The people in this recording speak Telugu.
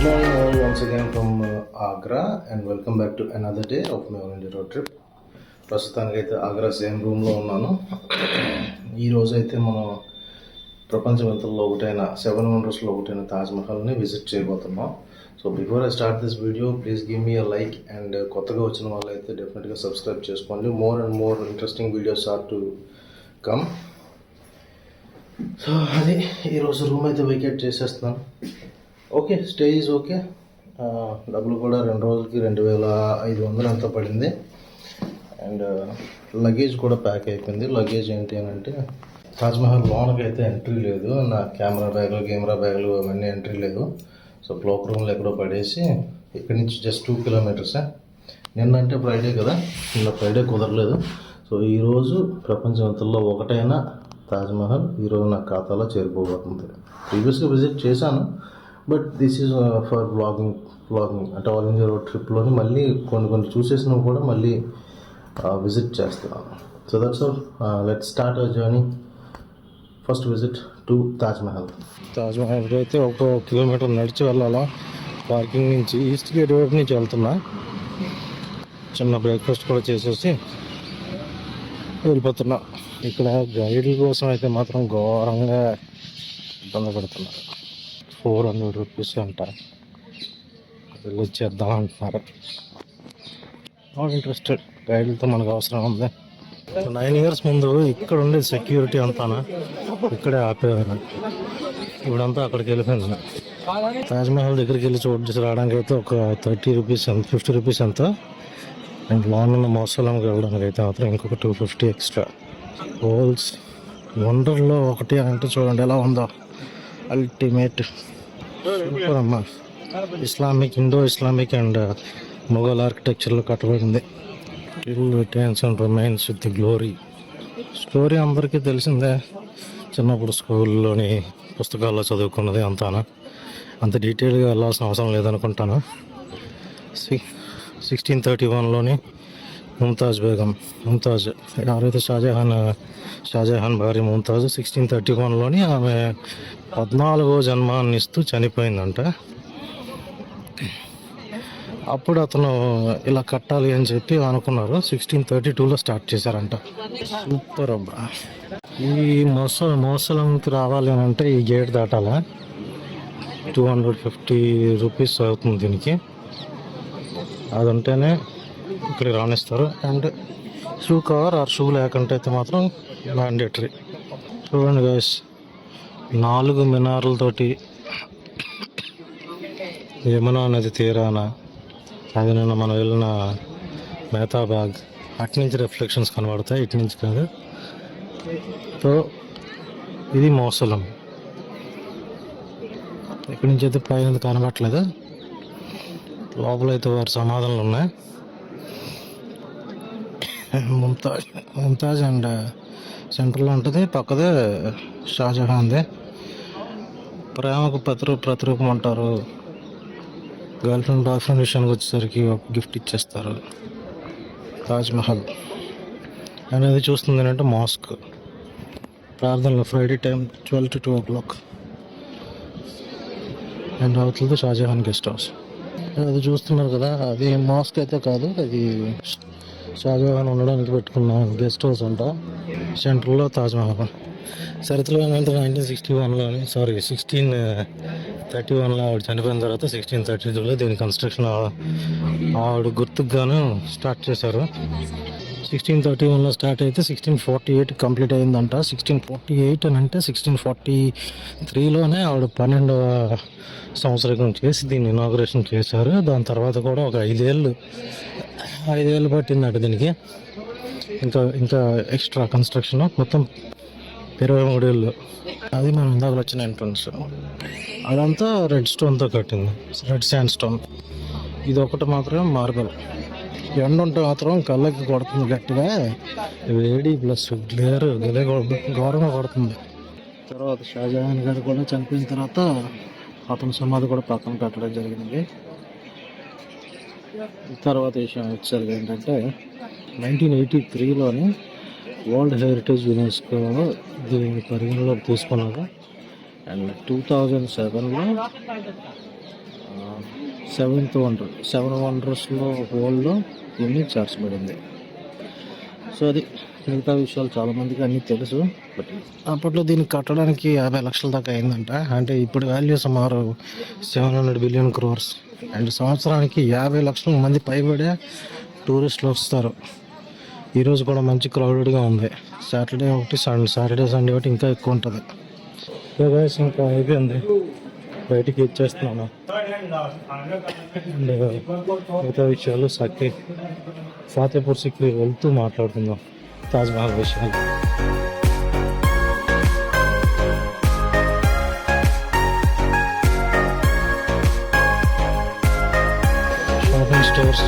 Good morning all once again from Agra and welcome back to another day of my All India road trip. ప్రస్తుతానికి అయితే ఆగ్రా సేమ్ రూమ్లో ఉన్నాను. ఈరోజు అయితే మనం ప్రపంచవింతల్లో ఒకటైన 7 వండర్స్లో ఒకటైన తాజ్మహల్ని విజిట్ చేయబోతున్నాం. So before I start this video please give me a like and కొత్తగా వచ్చిన వాళ్ళు అయితే డెఫినెట్గా సబ్స్క్రైబ్ చేసుకోండి. More and more interesting videos are to come. So అది ఈరోజు రూమ్ అయితే వెకేట్ చేసేస్తున్నాను. Okay, stay is okay. డబ్బులు కూడా 2 రోజులకి 2500 అంతా పడింది. అండ్ లగేజ్ కూడా ప్యాక్ అయిపోయింది. లగేజ్ ఏంటి అని అంటే తాజ్మహల్ లోనకి అయితే ఎంట్రీ లేదు. నా కెమెరా బ్యాగులు అవన్నీ ఎంట్రీ లేదు. సో క్లోక్ రూమ్లో ఎక్కడో పడేసి ఇక్కడి నుంచి జస్ట్ 2 కిలోమీటర్సే. నిన్నంటే ఫ్రైడే కదా, నిన్న ఫ్రైడే కుదరలేదు. సో ఈరోజు ప్రపంచంలో ఒకటైన తాజ్మహల్ ఈరోజు నా ఖాతాలో చేరిపోబోతుంది. ప్రీవియస్గా విజిట్ చేశాను, but this is for vlogging అంటే ఆల్ ఇండియా రోడ్ ట్రిప్లోని మళ్ళీ కొన్ని చూసేసినవి కూడా మళ్ళీ విజిట్ చేస్తున్నాను. So that's all. Let's start our journey. First visit to తాజ్మహల్కి అయితే 1 కిలోమీటర్ నడిచి వెళ్ళాలా. పార్కింగ్ నుంచి ఈస్ట్ గేట్ వైపు నుంచి వెళ్తున్నా. చిన్న బ్రేక్ఫాస్ట్ కూడా చేసేసి వెళ్ళిపోతున్నా. ఇక్కడ గైడ్ల కోసం అయితే మాత్రం ఘోరంగా ఇబ్బంది పడుతున్నారు. 400 రూపీస్ అంట. వెళ్ళి వచ్చేద్దాం అంటున్నారు. Not interested. గైడ్లతో మనకు అవసరం ఉంది. 9 years ముందు ఇక్కడ ఉండే సెక్యూరిటీ అంతానా ఇక్కడే ఆపేవారు. ఇప్పుడంతా అక్కడికి వెళ్ళిపోయింది. తాజ్మహల్ దగ్గరికి వెళ్ళి చూసి రావడానికి అయితే ఒక 30 రూపీస్ 50 రూపీస్ ఎంత. అండ్ లోన్ ఉన్న మౌసలంకి వెళ్ళడానికి అయితే మాత్రం ఇంకొక 250 ఎక్స్ట్రా. హోల్స్ వండర్లో ఒకటి అంటే చూడండి ఎలా ఉందో. అల్టిమేట్ సూపర్ అమ్మా. ఇండో ఇస్లామిక్ అండ్ మొఘల్ ఆర్కిటెక్చర్లో కట్టబడింది. It retains and remains with the glory. Story అందరికీ తెలిసిందే, చిన్నప్పుడు స్కూల్లోని పుస్తకాల్లో చదువుకున్నది అంతానా. అంత డీటెయిల్గా వెళ్ళాల్సిన అవసరం లేదనుకుంటాను. 1631లోని ముంతాజ్ ఎవరైతే షాజహాన్ భార్య ముంతాజ్ 1631లోని ఆమె 14వ జన్మాన్నిస్తూ చనిపోయిందంట. అప్పుడు అతను ఇలా కట్టాలి అని చెప్పి అనుకున్నారు. 1632లో స్టార్ట్ చేశారంట. సూపర్ అబ్బా. ఈ మోసలంకి రావాలి అని అంటే ఈ గేట్ దాటాలా. 250 రూపీస్ అవుతుంది దీనికి. అది ఉంటేనే ఇక్కడికి రాణిస్తారు. And shoe cover or shoe లేకుంటే అయితే మాత్రం మ్యాండేటరీ. చూడండి గైస్, 4 మినార్లతోటి యమునా నది తీరాన, అది నిన్న మనం వెళ్ళిన మేతాబాగ్ అటు నుంచి రిఫ్లెక్షన్స్ కనబడతాయి, ఇటు నుంచి కాదు. సో ఇది మౌసలం. ఇక్కడి నుంచి అయితే పైన కనబడట్లేదు. లోపలైతే వారి సమాధులు ఉన్నాయి. ముంతాజ్ అండ్ సెంటర్లో ఉంటుంది, పక్కదే షాజహాన్దే. ప్రేమకు ప్రతిరూపం అంటారు. గర్ల్ ఫ్రెండ్ బాయ్ ఫ్రెండ్ విషయానికి వచ్చేసరికి ఒక గిఫ్ట్ ఇచ్చేస్తారు. తాజ్మహల్ అనేది చూస్తుంది ఏంటంటే మాస్క్. ప్రార్థనలు Friday time 12 to 2 o'clock. And అవుతుంది షాజహాన్ గెస్ట్ హౌస్. అది చూస్తున్నారు కదా, అది మాస్క్ అయితే కాదు, అది షాజహాన్ ఉండడానికి పెట్టుకున్న గెస్ట్ హౌస్ అంట. సెంటర్లో తాజ్మహల్. చరిత్రలో ఏంటంటే 1631లో ఆవిడ చనిపోయిన తర్వాత 1632లో దీని కన్స్ట్రక్షన్ ఆవిడ గుర్తుగాను స్టార్ట్ చేశారు. 1631లో స్టార్ట్ అయితే 1648 కంప్లీట్ అయిందంట. 1648 అని అంటే 1643లోనే ఆవిడ 12వ సంవత్సరం చేసి దీన్ని ఇనాగ్రేషన్ చేశారు. దాని తర్వాత కూడా ఒక 5 ఏళ్ళు పట్టిందట దీనికి. ఇంకా ఎక్స్ట్రా కన్స్ట్రక్షన్ మొత్తం 23 ఏళ్ళు. అది మనం ఇందాక వచ్చిన ఎంట్రన్స్. అదంతా రెడ్ స్టోన్తో కట్టింది, రెడ్ శాండ్ స్టోన్. ఇది ఒకటి మాత్రమే మార్బల్. ఎండ ఉంటే మాత్రం కళ్ళకి కొడుతుంది గట్టిగా, వేడి ప్లస్ గ్లేర్ ఘోరంగా కొడుతుంది. తర్వాత షాజహాన్ గారు కూడా చనిపోయిన తర్వాత అతని సమాధి కూడా పక్కన కట్టడం జరిగింది. తర్వాత విషయం వచ్చేసరికి ఏంటంటే 1983లోని వరల్డ్ హెరిటేజ్ యునెస్కో దీన్ని పరిగణలోకి తీసుకున్నారు. అండ్ 2007లో సెవెంత్ వండర్ 7 వండర్స్లో వరల్డ్లో దీన్ని చేర్చబడింది. సో అది మిగతా విషయాలు చాలామందికి అన్నీ తెలుసు. బట్ అప్పట్లో దీన్ని కట్టడానికి 50 లక్షల దాకా అయిందంట. అంటే ఇప్పుడు వాల్యూ సుమారు 700 బిలియన్ క్రోర్స్. అండ్ సంవత్సరానికి 50 లక్షల మంది పైబడే టూరిస్టులు వస్తారు. ఈరోజు కూడా మంచి క్రౌడెడ్గా ఉంది. సాటర్డే ఒకటి సండే ఒకటి ఇంకా ఎక్కువ ఉంటుంది. ఇంకా అయిపోయింది, బయటికి ఇచ్చేస్తున్నాను. అండ్ మిగతా విషయాలు ఫాతేపూర్ సిక్రీ వెళ్తూ మాట్లాడుకుందాం తాజ్మహల్ విషయాలు. Shopping stores